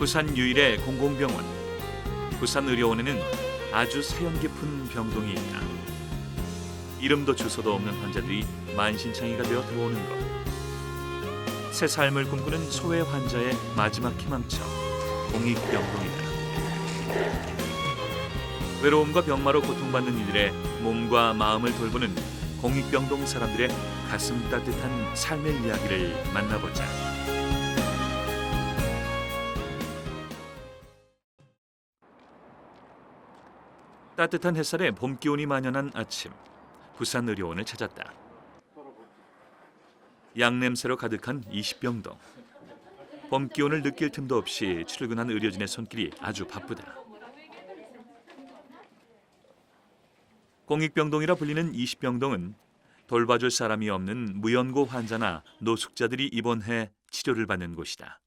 부산 유일의 공공병원, 부산의료원에는 아주 사연 깊은 병동이 있다. 이름도 주소도 없는 환자들이 만신창이가 되어 들어오는 것. 새 삶을 꿈꾸는 소외 환자의 마지막 희망처, 공익병동이다. 외로움과 병마로 고통받는 이들의 몸과 마음을 돌보는 공익병동 사람들의 가슴 따뜻한 삶의 이야기를 만나보자. 따뜻한 햇살에 봄 기운이 만연한 아침, 부산의료원을 찾았다. 양냄새로 가득한 20병동. 봄 기운을 느낄 틈도 없이 출근한 의료진의 손길이 아주 바쁘다. 공익병동이라 불리는 20병동은 돌봐줄 사람이 없는 무연고 환자나 노숙자들이 입원해 치료를 받는 곳이다.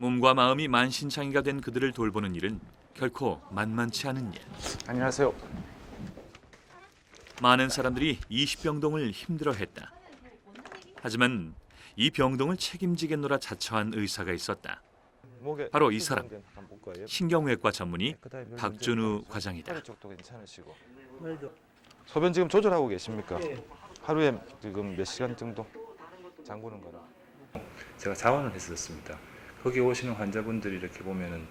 몸과 마음이 만신창이가 된 그들을 돌보는 일은 결코 만만치 않은 일. 안녕하세요. 많은 사람들이 20병동을 힘들어했다. 하지만 이 병동을 책임지겠노라 자처한 의사가 있었다. 바로 이 사람, 신경외과 전문의 박준우 과장이다. 소변 지금 조절하고 계십니까? 하루에 지금 몇 시간 정도 잠그는 거나? 제가 자원을 했었습니다. 거기 오시는 환자분들이 이렇게 보면은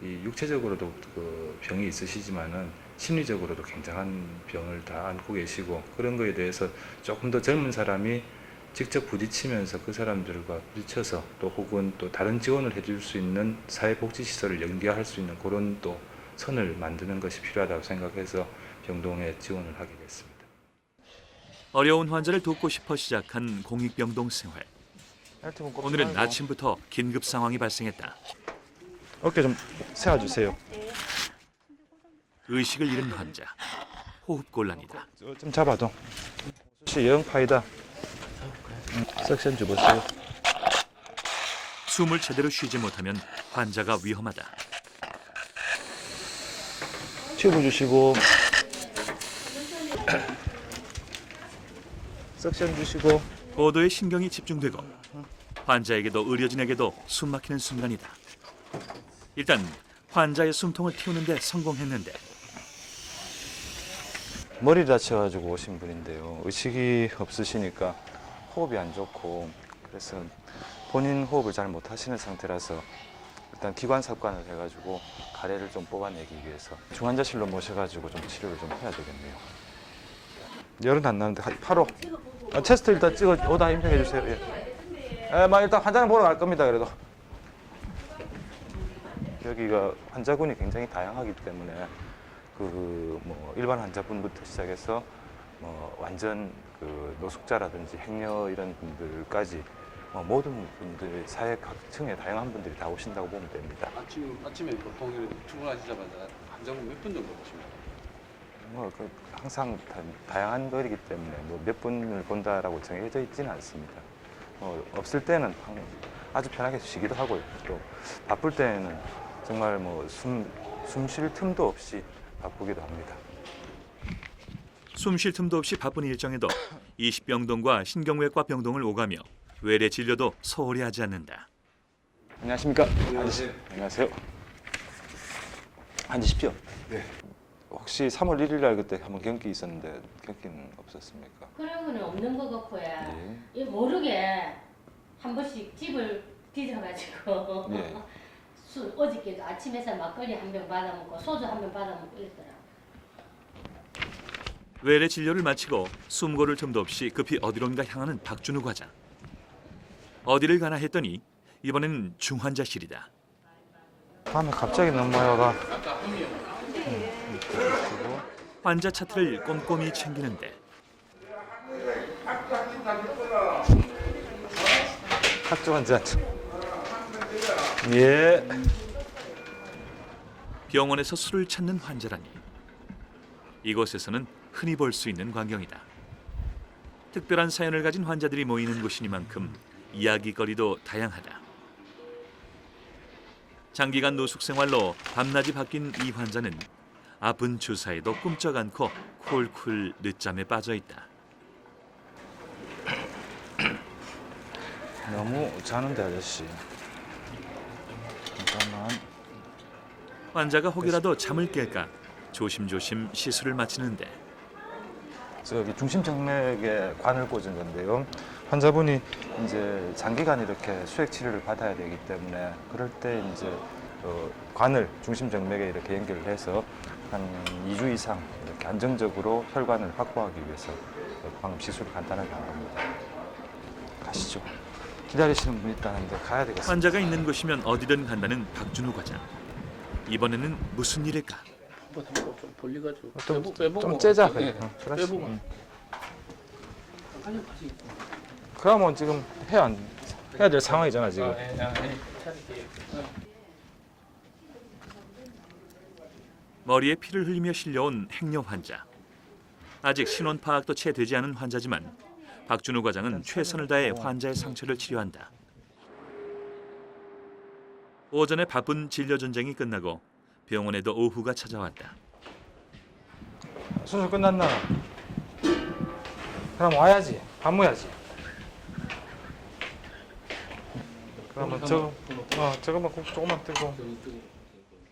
이 육체적으로도 그 병이 있으시지만은 심리적으로도 굉장한 병을 다 안고 계시고, 그런 거에 대해서 조금 더 젊은 사람이 직접 부딪히면서 그 사람들과 부딪혀서 또 혹은 또 다른 지원을 해줄 수 있는 사회복지시설을 연계할 수 있는 그런 또 선을 만드는 것이 필요하다고 생각해서 병동에 지원을 하게 됐습니다. 어려운 환자를 돕고 싶어 시작한 공익병동 생활. 오늘은 아침부터 긴급 상황이 발생했다. 어깨 좀 세워주세요. 의식을 잃은 환자, 호흡곤란이다. 좀 잡아도. 혹시 여행파이다. 석션 줘보세요. 숨을 제대로 쉬지 못하면 환자가 위험하다. 튜브 주시고. 석션 주시고. 고도의 신경이 집중되고 환자에게도 의료진에게도 숨막히는 순간이다. 일단 환자의 숨통을 틔우는 데 성공했는데 머리 다쳐가지고 오신 분인데요. 의식이 없으시니까 호흡이 안 좋고, 그래서 본인 호흡을 잘 못하시는 상태라서 일단 기관삽관을 해가지고 가래를 좀 뽑아내기 위해서 중환자실로 모셔가지고 좀 치료를 좀 해야 되겠네요. 열은 안 나는데 바로 체스트 일단 찍어 오다 임팩해 주세요. 예. 일단 환자는 보러 갈 겁니다. 그래도 여기가 환자군이 굉장히 다양하기 때문에 뭐 일반 환자분부터 시작해서 뭐 완전 그 노숙자라든지 행여 이런 분들까지 모든 분들 사회 각층의 다양한 분들이 다 오신다고 보면 됩니다. 아침에 보통 출근하시자마자 환자분 몇 분 정도 보십니까? 항상 다양한 거이기 때문에 몇 분을 본다라고 정해져 있지는 않습니다. 없을 때는 아주 편하게 쉬기도 하고요. 또 바쁠 때는 정말 숨 쉴 틈도 없이 바쁘기도 합니다. 숨 쉴 틈도 없이 바쁜 일정에도 20병동과 신경외과 병동을 오가며 외래 진료도 소홀히 하지 않는다. 안녕하십니까? 안녕하세요. 앉으십시오. 네. 혹시 3월 1일 날 그때 한번 경기 있었는데 경기는 없었습니까? 그런 거는 없는 거 같고요. 예. 모르게 한 번씩 집을 뒤져가지고 예. 어저께도 아침에서 막걸리 한 병 받아먹고 소주 한 병 받아먹고 이랬더라고요. 외래 진료를 마치고 숨 고를 틈도 없이 급히 어디론가 향하는 박준우 과장. 어디를 가나 했더니 이번엔 중환자실이다. 다음에 갑자기 너무 와가. 환자 차트를 꼼꼼히 챙기는데 학조 환자. 예. 병원에서 술을 찾는 환자라니 이곳에서는 흔히 볼 수 있는 광경이다. 특별한 사연을 가진 환자들이 모이는 곳이니만큼 이야기거리도 다양하다. 장기간 노숙 생활로 밤낮이 바뀐 이 환자는 아픈 주사에도 꿈쩍 않고 쿨쿨 늦잠에 빠져 있다. 너무 자는데 아저씨. 잠깐만. 환자가 혹이라도 잠을 깰까 조심조심 시술을 마치는데 저기 중심정맥에 관을 꽂은 건데요. 환자분이 이제 장기간 이렇게 수액 치료를 받아야 되기 때문에 그럴 때 이제 관을 중심정맥에 이렇게 연결을 해서 한 2주 이상 이렇게 안정적으로 혈관을 확보하기 위해서 방금 시술을 간단하게 한 겁니다. 가시죠. 기다리시는 분 있다는데 가야 되겠습니다. 환자가 있는 곳이면 어디든 간다는 박준우 과장. 이번에는 무슨 일일까? 한번 좀 벌려가지고 좀 째자. 네. 빼보고. 빨리 가시. 그러면 지금 해야 될 상황이잖아 지금. 머리에 피를 흘리며 실려온 행여 환자. 아직 신원 파악도 채 되지 않은 환자지만 박준우 과장은 최선을 다해 환자의 상처를 치료한다. 오전에 바쁜 진료 전쟁이 끝나고 병원에도 오후가 찾아왔다. 수술 끝났나? 그럼 와야지. 밥 먹어야지. 그러면 저거만 국 조금만 뜨고.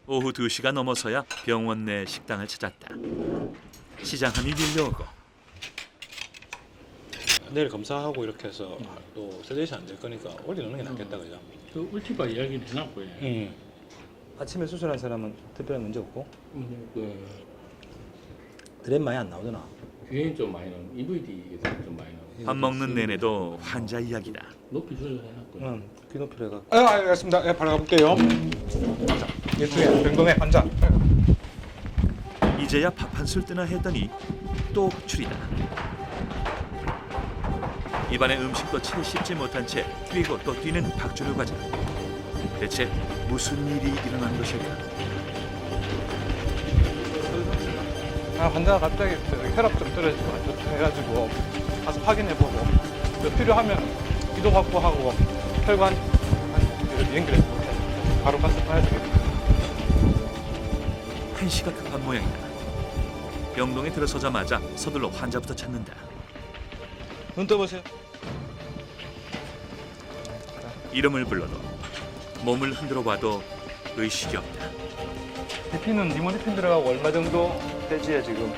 오후 2시가 넘어서야 병원 내 식당을 찾았다. 시장함이 밀려오고 내일 검사하고 이렇게 해서 또 세대시 안 될 거니까 올려놓는 게 낫겠다 그죠? 그 울티바 이야기는 해놨고요. 응. 아침에 수술한 사람은 특별한 문제 없고 그 드랩 많이 안 나오잖아. 유행 좀 많이 나오는 EVD에서 좀 많이 나오는. 밥 먹는 내내도 환자 이야기다. 높이 조절해놨고요. 응 귀높이를 해가 알겠습니다. 예, 바로 가볼게요. 이쪽에 병동에 환자. 이제야 밥 한 술 뜨나 했더니 또 호출이다. 입안에 음식도 채 씹지 못한 채 뛰고 또 뛰는 박준우 과장. 대체 무슨 일이 일어난 것일까? 환자가 갑자기 혈압 좀 떨어지고 안 좋다 해가지고 가서 확인해보고 필요하면 기도 확보하고 혈관 연결해서 바로 가서 봐야 되겠다. 한시가 급한 모양이다. 병동에 들어서자마자 서둘러 환자부터 찾는다. 눈 떠보세요. 이름을 불러도 몸을 흔들어 봐도 의식이 없다. 리핀은 니모리핀 들어가고 얼마 정도 되지에 지금?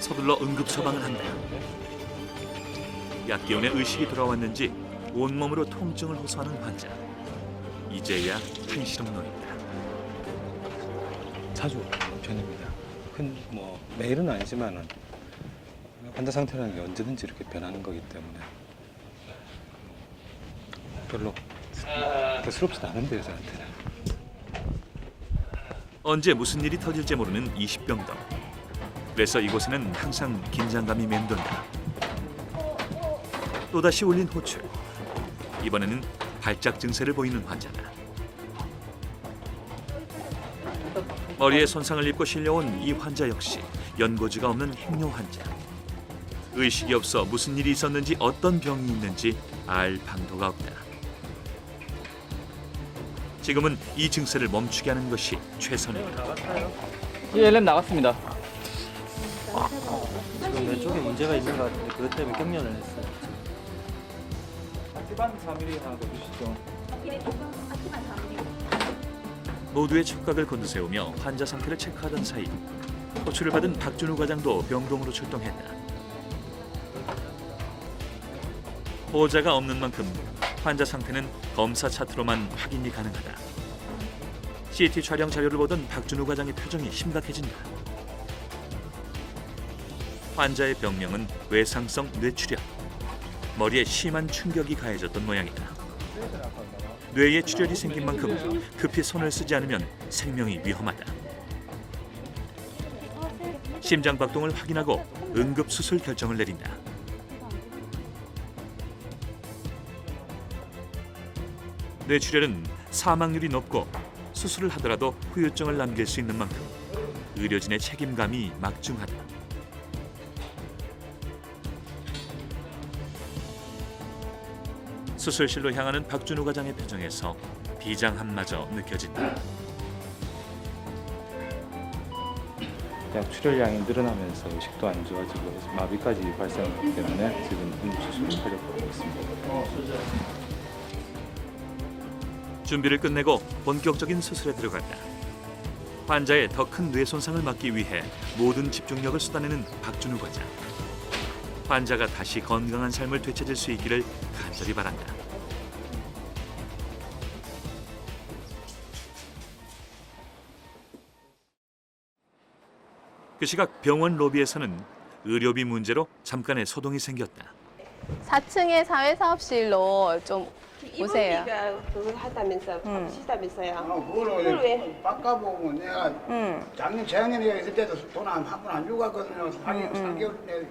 서둘러 응급 처방을 한다. 약 기운에 의식이 돌아왔는지 온몸으로 통증을 호소하는 환자. 이제야 한시름 놓인다. 자주 오는 편입니다. 뭐 매일은 아니지만은 환자 상태라는 게 언제든지 이렇게 변하는 거기 때문에 별로 대수롭지 않은데요, 저한테는. 언제 무슨 일이 터질지 모르는 20병동. 그래서 이곳에는 항상 긴장감이 맴돈다. 또다시 울린 호출. 이번에는 발작 증세를 보이는 환자다. 머리에 손상을 입고 실려온 이 환자 역시 연고지가 없는 행여 환자. 의식이 없어 무슨 일이 있었는지 어떤 병이 있는지 알 방도가 없다. 지금은 이 증세를 멈추게 하는 것이 최선이다. 예, 엘렘 나갔습니다. 지금 왼쪽에 문제가 있는 것 같은데 그것 때문에 경련을 했어요. 아티반 4mm 하나 더 주시죠. 모두의 촉각을 곤두세우며 환자 상태를 체크하던 사이 호출을 받은 박준우 과장도 병동으로 출동했다. 보호자가 없는 만큼 환자 상태는 검사 차트로만 확인이 가능하다. CT 촬영 자료를 보던 박준우 과장의 표정이 심각해진다. 환자의 병명은 외상성 뇌출혈. 머리에 심한 충격이 가해졌던 모양이다. 뇌에 출혈이 생긴 만큼 급히 손을 쓰지 않으면 생명이 위험하다. 심장 박동을 확인하고 응급 수술 결정을 내린다. 뇌출혈은 사망률이 높고 수술을 하더라도 후유증을 남길 수 있는 만큼 의료진의 책임감이 막중하다. 수술실로 향하는 박준우 과장의 표정에서 비장함마저 느껴진다. 약 출혈량이 늘어나면서 의식도 안 좋아지고 마비까지 발생하기 때문에 지금 응급수술을 하려고 하고 있습니다. 준비를 끝내고 본격적인 수술에 들어갔다. 환자의 더 큰 뇌 손상을 막기 위해 모든 집중력을 쏟아내는 박준우 과장. 환자가 다시 건강한 삶을 되찾을 수 있기를 간절히 바란다. 그 시각 병원 로비에서는 의료비 문제로 잠깐의 소동이 생겼다. 4층의 사회사업실로 좀 오세요. 이모가 그걸 하다면서 하시다면서요. 그걸 그걸 왜? 왜 바꿔보고 내가 작년 재작년에 있을 때도 돈 한 번 안 주고 갔거든요. 3개월 내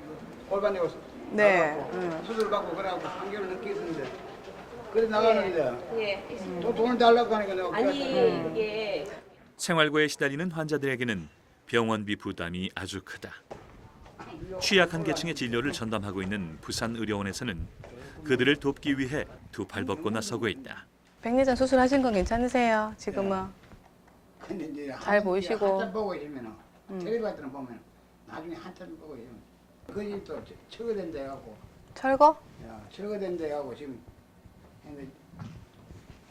골반 내고 네. 수술 받고 그래갖고 3개월 넘게 있었는데 그래 나가는데 예. 또 돈을 달라고 하니까 내가 아니 그게 생활고에 시달리는 환자들에게는 병원비 부담이 아주 크다. 취약한 계층의 진료를 전담하고 있는 부산의료원에서는 그들을 돕기 위해 두 팔 벗고 나서고 있다. 백내장 수술하신 건 괜찮으세요? 지금은? 근데 이제 잘 보이시고. 한참 보고 있으면 텔레비 같은 거 보면 나중에 한참 보고 있으면 그게 또 철거된다 해갖고 철거? 철거된다 해갖고 지금 근데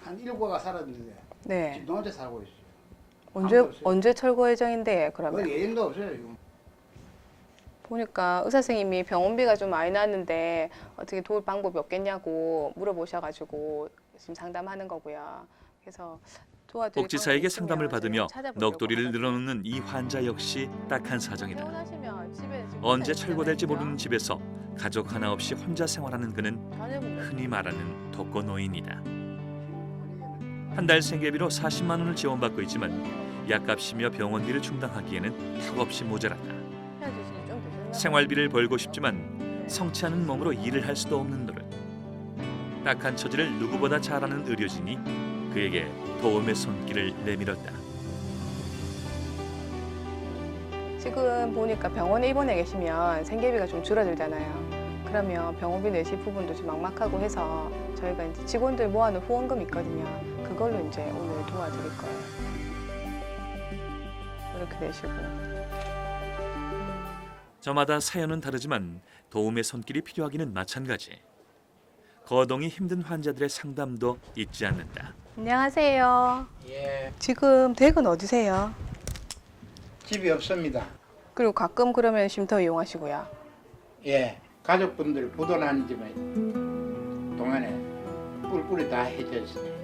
한 7가가 살았는데 네. 지금 혼자 살고 있어요. 언제 철거 예정인데 그러면? 그 예정도 없어요 지금. 보니까 의사 선생님이 병원비가 좀 많이 나왔는데 어떻게 도울 방법이 없겠냐고 물어보셔가지고 지금 상담하는 거고요. 그래서 도와드릴 복지사에게 방법이 상담을 있으면 받으며 찾아보려고 넋도리를 하거든요. 늘어놓는 이 환자 역시 딱한 사정이다. 퇴원하시면 집에 지금 언제 혼자 철거될지 있잖아요. 모르는 집에서 가족 하나 없이 혼자 생활하는 그는 자녀분들 흔히 말하는 독거노인이다. 한 달 생계비로 40만 원을 지원받고 있지만 약값이며 병원비를 충당하기에는 턱없이 모자랐다. 헤어지시기 좀 되셨나? 생활비를 벌고 싶지만 성치 않은 몸으로 일을 할 수도 없는 노릇. 딱한 처지를 누구보다 잘 아는 의료진이 그에게 도움의 손길을 내밀었다. 지금 보니까 병원에 입원해 계시면 생계비가 좀 줄어들잖아요. 그러면 병원비 내실 부분도 좀 막막하고 해서 저희가 이제 직원들 모아놓은 후원금 있거든요. 그걸로 이제 오늘 도와드릴 거예요. 이렇게 내시고. 저마다 사연은 다르지만 도움의 손길이 필요하기는 마찬가지. 거동이 힘든 환자들의 상담도 잊지 않는다. 안녕하세요. 예, 지금 댁은 어디세요? 집이 없습니다. 그리고 가끔 그러면 쉼터 이용하시고요. 예, 가족분들 부도난 집에 동안에 뿔뿔이 다 해졌어요.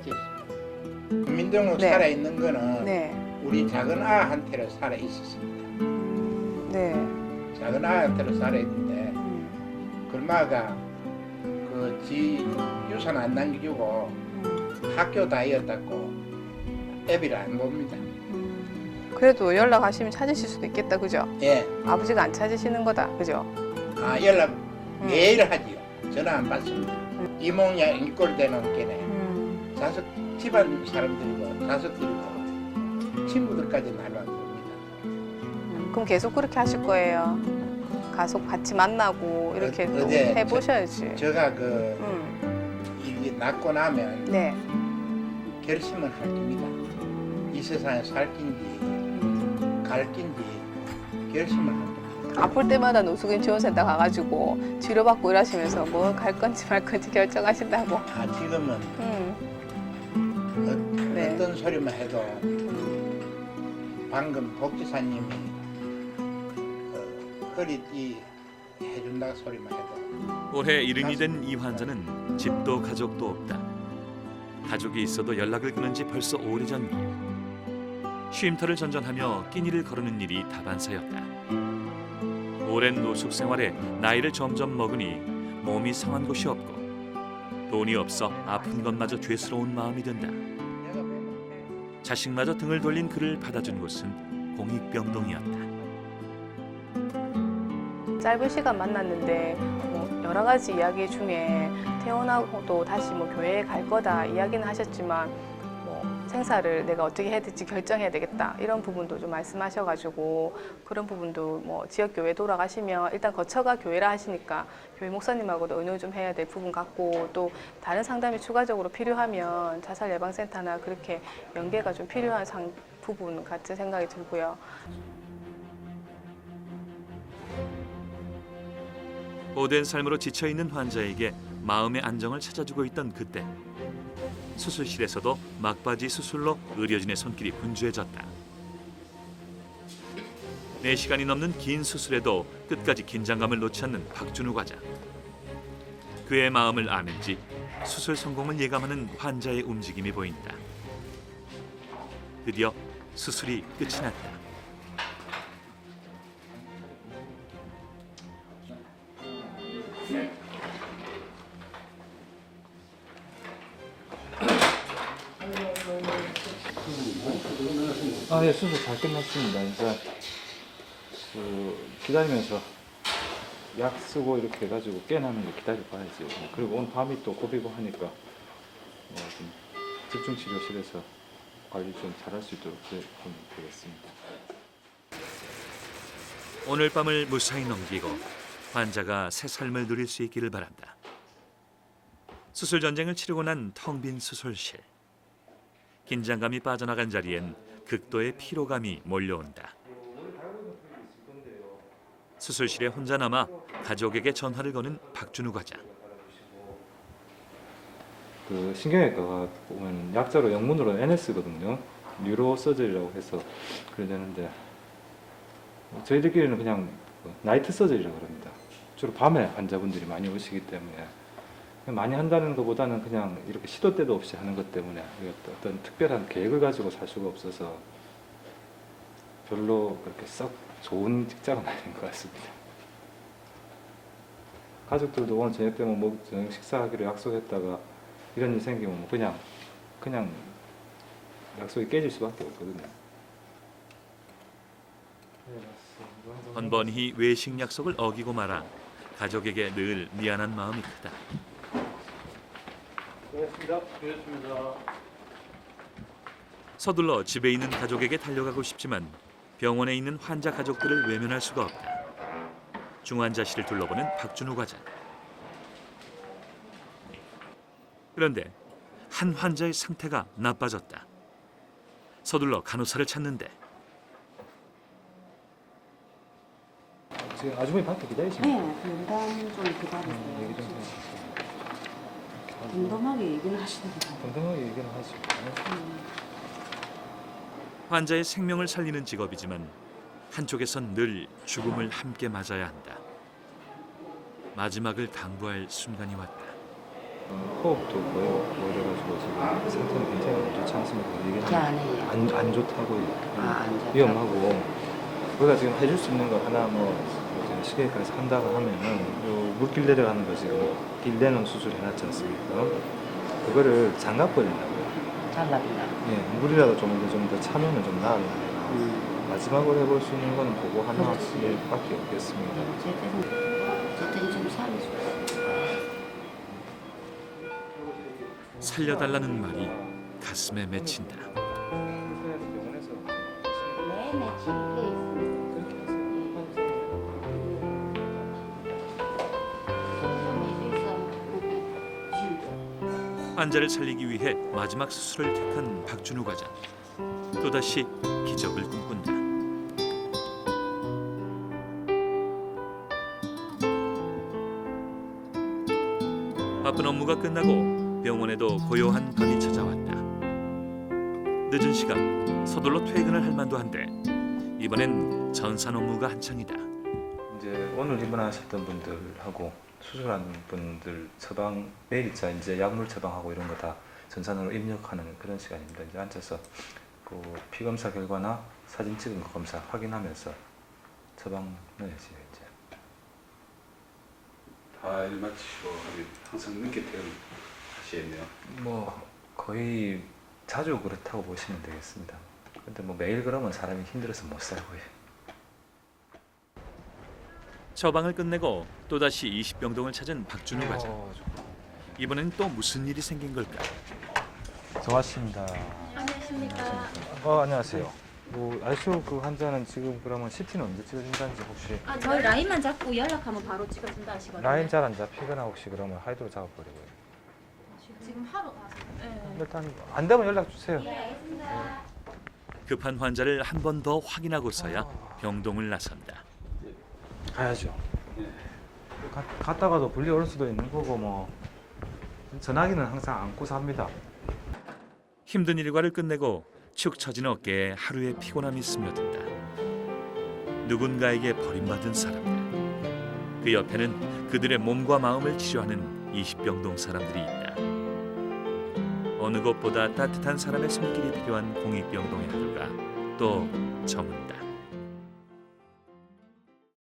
국민등록 네. 살아 있는 거는 네. 우리 작은 아한테로 살아 있었습니다. 네. 작은 아한테로 살아 있는데 글마가 그 지 유산 안 남겨주고 학교 다녔다고 애비를 안 봅니다. 그래도 연락하시면 찾으실 수도 있겠다, 그죠? 예, 아버지가 안 찾으시는 거다, 그죠? 아 연락 매일 하지요. 전화 안 받습니다. 이몽양 일꼴 되는 게네. 자석 집안 사람들이고 자석들이고 친구들까지 날아옵니다. 그럼 계속 그렇게 하실 거예요? 가속 같이 만나고 이렇게 또 어제 해보셔야지. 제가 그 이게 낳고 나면 네. 결심을 할 겁니다. 이 세상에 살 낀지 갈 낀지 결심을 할 겁니다. 아플 때마다 노숙인 지원센터 가가지고 치료받고 일하시면서 뭐 갈 건지 말 건지 결정하신다고. 아 지금은 네. 어떤 소리만 해도 방금 복지사님이 허리띠 해준다 소리만 해도 올해 70이 된 이 환자는 집도 가족도 없다. 가족이 있어도 연락을 끊은 지 벌써 오래전 일. 쉼터를 전전하며 끼니를 거르는 일이 다반사였다. 오랜 노숙 생활에 나이를 점점 먹으니 몸이 상한 곳이 없고 돈이 없어 아픈 것마저 죄스러운 마음이 든다. 자식마저 등을 돌린 그를 받아준 곳은 공익병동이었다. 짧은 시간 만났는데 뭐 여러 가지 이야기 중에 퇴원하고도 다시 뭐 교회에 갈 거다 이야기는 하셨지만 뭐 생사를 내가 어떻게 해야 될지 결정해야 되겠다 이런 부분도 좀 말씀하셔가지고 그런 부분도 뭐 지역교회 돌아가시면 일단 거처가 교회라 하시니까 교회 목사님하고도 의논 좀 해야 될 부분 같고 또 다른 상담이 추가적으로 필요하면 자살예방센터나 그렇게 연계가 좀 필요한 부분 같은 생각이 들고요. 고된 삶으로 지쳐 있는 환자에게 마음의 안정을 찾아주고 있던 그때 수술실에서도 막바지 수술로 의료진의 손길이 분주해졌다. 4시간이 넘는 긴 수술에도 끝까지 긴장감을 놓지 않는 박준우 과장. 그의 마음을 아는지 수술 성공을 예감하는 환자의 움직임이 보인다. 드디어 수술이 끝이 났다. 예, 수술 잘 끝났습니다. 이제 기다리면서 약 쓰고 이렇게 해가지고 깨나는 거 기다려봐야지. 그리고 오늘 밤이 또 고비고 하니까 좀 집중치료실에서 관리 좀 잘할 수 있도록 하면 되겠습니다. 오늘 밤을 무사히 넘기고 환자가 새 삶을 누릴 수 있기를 바란다. 수술 전쟁을 치르고 난 텅 빈 수술실. 긴장감이 빠져나간 자리엔 극도의 피로감이 몰려온다. 수술실에 혼자 남아 가족에게 전화를 거는 박준우 과장. 그 신경외과가 보면 약자로 영문으로 NS거든요. 뉴로 서저리라고 해서 그래야 되는데 저희들끼리는 그냥 나이트 서저리라고 합니다. 주로 밤에 환자분들이 많이 오시기 때문에 많이 한다는 것보다는 그냥 이렇게 시도 때도 없이 하는 것 때문에 어떤 특별한 계획을 가지고 살 수가 없어서 별로 그렇게 썩 좋은 직장은 아닌 것 같습니다. 가족들도 오늘 저녁 때면 뭐 저녁 식사하기로 약속했다가 이런 일 생기면 뭐 그냥 약속이 깨질 수밖에 없거든요. 번번이 외식 약속을 어기고 말아 가족에게 늘 미안한 마음이 크다. 고맙습니다. 서둘러 집에 있는 가족에게 달려가고 싶지만 병원에 있는 환자 가족들을 외면할 수가 없다. 중환자실을 둘러보는 박준우 과장. 그런데 한 환자의 상태가 나빠졌다. 서둘러 간호사를 찾는데 지금 아주머니 밖에 기다리시면 네, 면담 좀 기다리세요. 얘기 좀 해주세요. 덤덤하게 얘기를 하시는 거 덤덤하게 얘기는 하시고. 환자의 생명을 살리는 직업이지만 한쪽에선 늘 죽음을 함께 맞아야 한다. 마지막을 당부할 순간이 왔다. 호흡도 거의 오래가지고 지금 상태는 굉장히 안 좋지 않습니까? 얘기는 안 좋다고 위험하고 우리가 지금 해줄 수 있는 거 하나 뭐 시계까지 한다고 하면은 요 물길 내려가는 거 지금 길 내는 수술 해놨지 않습니까? 그거를 장갑 버린다고요. 잘라준다. 예, 물이라도 좀 더 차면은 좀 나아요. 마지막으로 해볼 수 있는 건 그거 하나밖에 없겠습니다. 제때는 좀 살려주세요. 살려달라는 말이 가슴에 맺힌다. 환자를 살리기 위해 마지막 수술을 택한 박준우 과장. 또다시 기적을 꿈꾼다. 바쁜 업무가 끝나고 병원에도 고요한 밤이 찾아왔다. 늦은 시간 서둘러 퇴근을 할 만도 한데 이번엔 전산 업무가 한창이다. 이제 오늘 입원하셨던 분들하고 수술한 분들 처방 매일자 이제 약물 처방하고 이런 거 다 전산으로 입력하는 그런 시간입니다. 이제 앉아서 그 피 검사 결과나 사진 찍은 거 검사 확인하면서 처방 넣어야지 이제. 다 일 마치고 하면 항상 늦게 퇴근하시겠네요. 뭐 거의 자주 그렇다고 보시면 되겠습니다. 근데 뭐 매일 그러면 사람이 힘들어서 못 살고요. 처방을 끝내고 또다시 20병동을 찾은 박준우 과장. 이번엔 또 무슨 일이 생긴 걸까? 저 왔습니다. 안녕하십니까. 안녕하세요. 뭐 ICU 그 환자는 지금 그러면 CT는 언제 찍어준다는지 혹시 저희 라인만 잡고 연락하면 바로 찍어준다 하시거든요. 라인 잘 안 잡히거나 혹시 그러면 하이드로 잡아버리고요. 지금 하러 가서. 네. 일단 안 되면 연락 주세요. 알겠습니다. 급한 환자를 한 번 더 확인하고서야 병동을 나선다. 가야죠. 갔다가도 불리 올 수도 있는 거고 뭐 전화기는 항상 안고 삽니다. 힘든 일과를 끝내고 축 처진 어깨에 하루의 피곤함이 스며든다. 누군가에게 버림받은 사람들. 그 옆에는 그들의 몸과 마음을 치료하는 20병동 사람들이 있다. 어느 것보다 따뜻한 사람의 손길이 필요한 공익병동의 하루가 또 저문다.